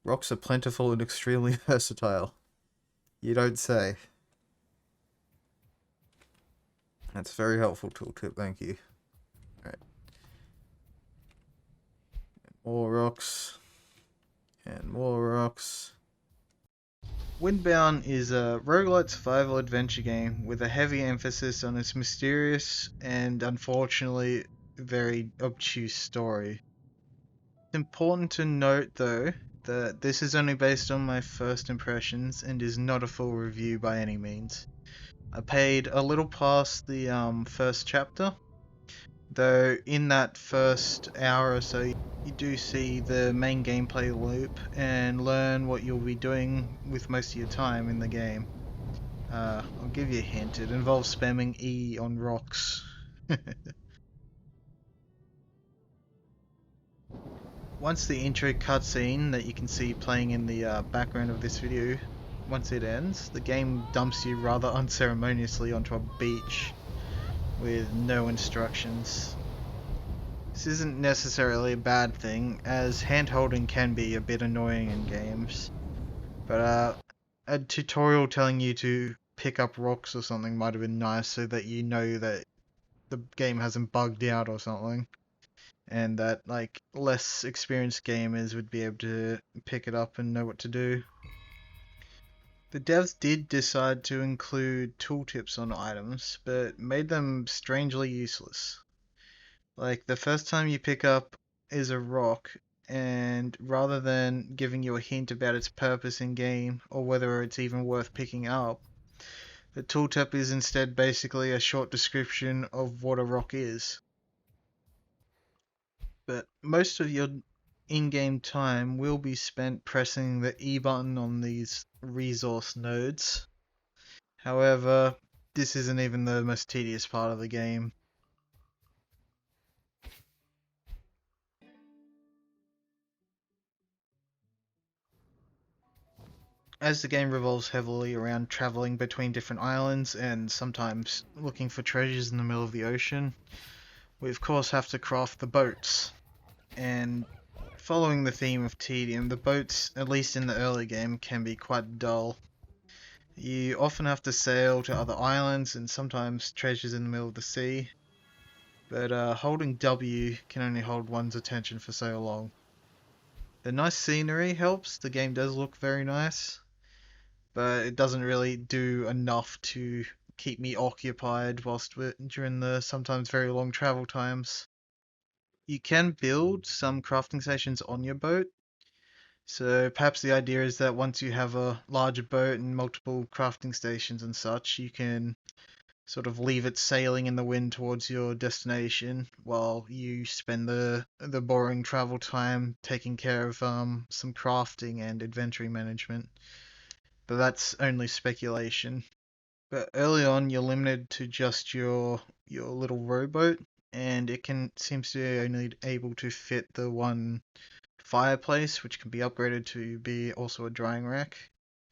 Rocks are plentiful and extremely versatile. You don't say. That's a very helpful tooltip, thank you. Alright. More rocks. And more rocks. WindBound is a roguelite survival adventure game with a heavy emphasis on its mysterious and unfortunately very obtuse story. It's important to note though that this is only based on my first impressions and is not a full review by any means. I paid a little past the first chapter, though in that first hour or so you do see the main gameplay loop and learn what you'll be doing with most of your time in the game. I'll give you a hint, it involves spamming E on rocks. Once the intro cutscene that you can see playing in the background of this video, once it ends, the game dumps you rather unceremoniously onto a beach with no instructions. This isn't necessarily a bad thing, as hand-holding can be a bit annoying in games, but a tutorial telling you to pick up rocks or something might have been nice so that you know that the game hasn't bugged out or something, and that like less experienced gamers would be able to pick it up and know what to do. The devs did decide to include tooltips on items, but made them strangely useless. Like the first time you pick up is a rock, and rather than giving you a hint about its purpose in game or whether it's even worth picking up, the tooltip is instead basically a short description of what a rock is. But most of your in-game time will be spent pressing the E button on these resource nodes. However, this isn't even the most tedious part of the game. As the game revolves heavily around traveling between different islands and sometimes looking for treasures in the middle of the ocean, we of course have to craft the boats. And following the theme of tedium, the boats, at least in the early game, can be quite dull. You often have to sail to other islands and sometimes treasures in the middle of the sea, but holding W can only hold one's attention for so long. The nice scenery helps, the game does look very nice, but it doesn't really do enough to keep me occupied whilst during the sometimes very long travel times. You can build some crafting stations on your boat, so perhaps the idea is that once you have a larger boat and multiple crafting stations and such, you can sort of leave it sailing in the wind towards your destination while you spend the boring travel time taking care of some crafting and inventory management. But that's only speculation. But early on, you're limited to just your little rowboat, and it can seems to be only able to fit the one fireplace, which can be upgraded to be also a drying rack.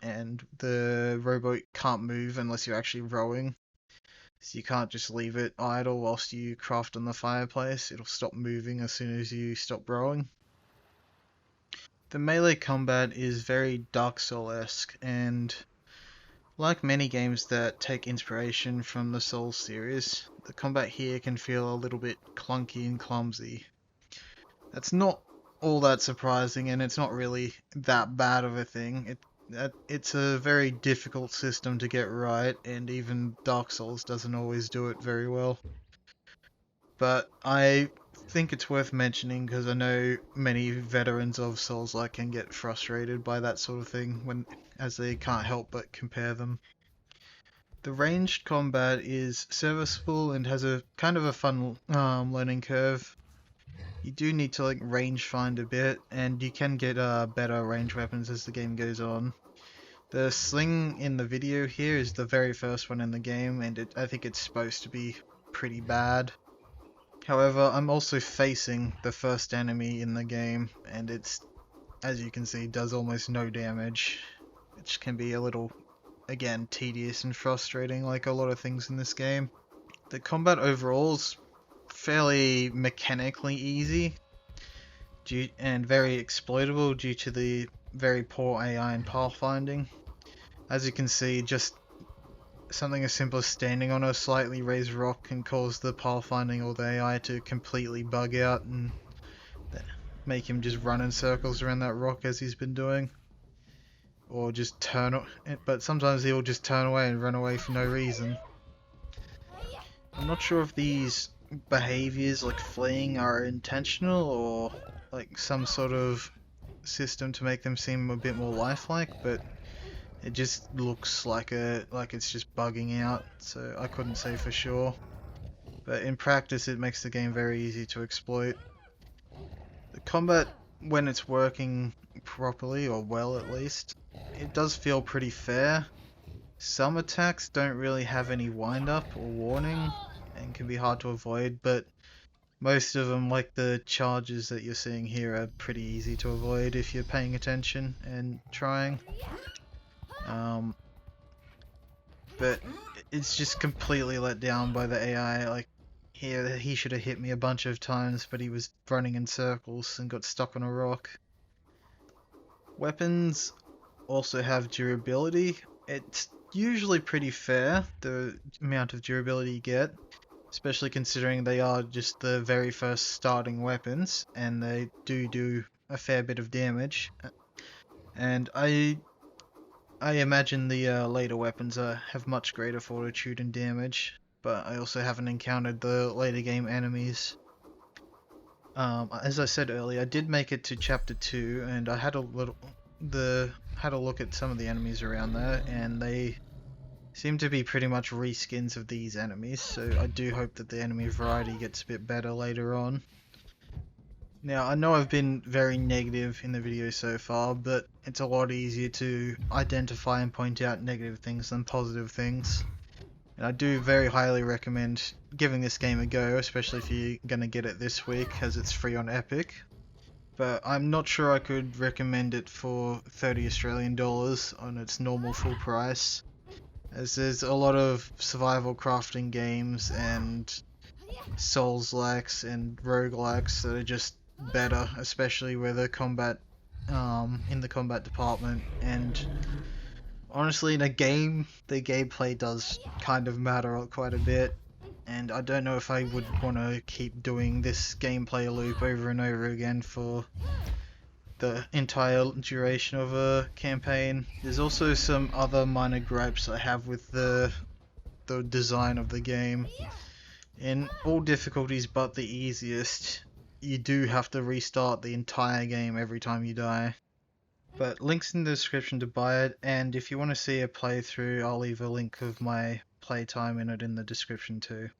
And the rowboat can't move unless you're actually rowing, so you can't just leave it idle whilst you craft on the fireplace. It'll stop moving as soon as you stop rowing. The melee combat is very Dark Souls-esque, and like many games that take inspiration from the Souls series, the combat here can feel a little bit clunky and clumsy. That's not all that surprising, and it's not really that bad of a thing. It's a very difficult system to get right, and even Dark Souls doesn't always do it very well. But I think it's worth mentioning because I know many veterans of Souls-like can get frustrated by that sort of thing when as they can't help but compare them. The ranged combat is serviceable and has a kind of a fun learning curve. You do need to like range find a bit, and you can get better range weapons as the game goes on. The sling in the video here is the very first one in the game, and I think it's supposed to be pretty bad. However, I'm also facing the first enemy in the game, and it's, as you can see, does almost no damage, which can be a little, again, tedious and frustrating like a lot of things in this game. The combat overall is fairly mechanically easy and very exploitable due to the very poor AI and pathfinding. As you can see, just something as simple as standing on a slightly raised rock can cause the pathfinding or the AI to completely bug out and make him just run in circles around that rock as he's been doing. Or just but sometimes he'll just turn away and run away for no reason. I'm not sure if these behaviors like fleeing are intentional or like some sort of system to make them seem a bit more lifelike, but it just looks like it's just bugging out, so I couldn't say for sure. But in practice it makes the game very easy to exploit. The combat, when it's working properly, or well at least, it does feel pretty fair. Some attacks don't really have any wind up or warning and can be hard to avoid, but most of them, like the charges that you're seeing here, are pretty easy to avoid if you're paying attention and trying. But it's just completely let down by the AI. Like, here, he should have hit me a bunch of times, but he was running in circles and got stuck on a rock. Weapons also have durability. It's usually pretty fair, the amount of durability you get, especially considering they are just the very first starting weapons, and they do a fair bit of damage. And I imagine the later weapons have much greater fortitude and damage, but I also haven't encountered the later game enemies. As I said earlier, I did make it to chapter 2, and I had a look at some of the enemies around there, and they seem to be pretty much reskins of these enemies, so I do hope that the enemy variety gets a bit better later on. Now, I know I've been very negative in the video so far, but it's a lot easier to identify and point out negative things than positive things. And I do very highly recommend giving this game a go, especially if you're going to get it this week, as it's free on Epic. But I'm not sure I could recommend it for $30 Australian on its normal full price, as there's a lot of survival crafting games and souls-likes and roguelikes that are just better, especially where the combat in the combat department. And honestly, in a game, the gameplay does kind of matter quite a bit, and I don't know if I would want to keep doing this gameplay loop over and over again for the entire duration of a campaign. There's also some other minor gripes I have with the design of the game. In all difficulties but the easiest, you do have to restart the entire game every time you die. But links in the description to buy it, and if you want to see a playthrough, I'll leave a link of my playtime in it in the description too.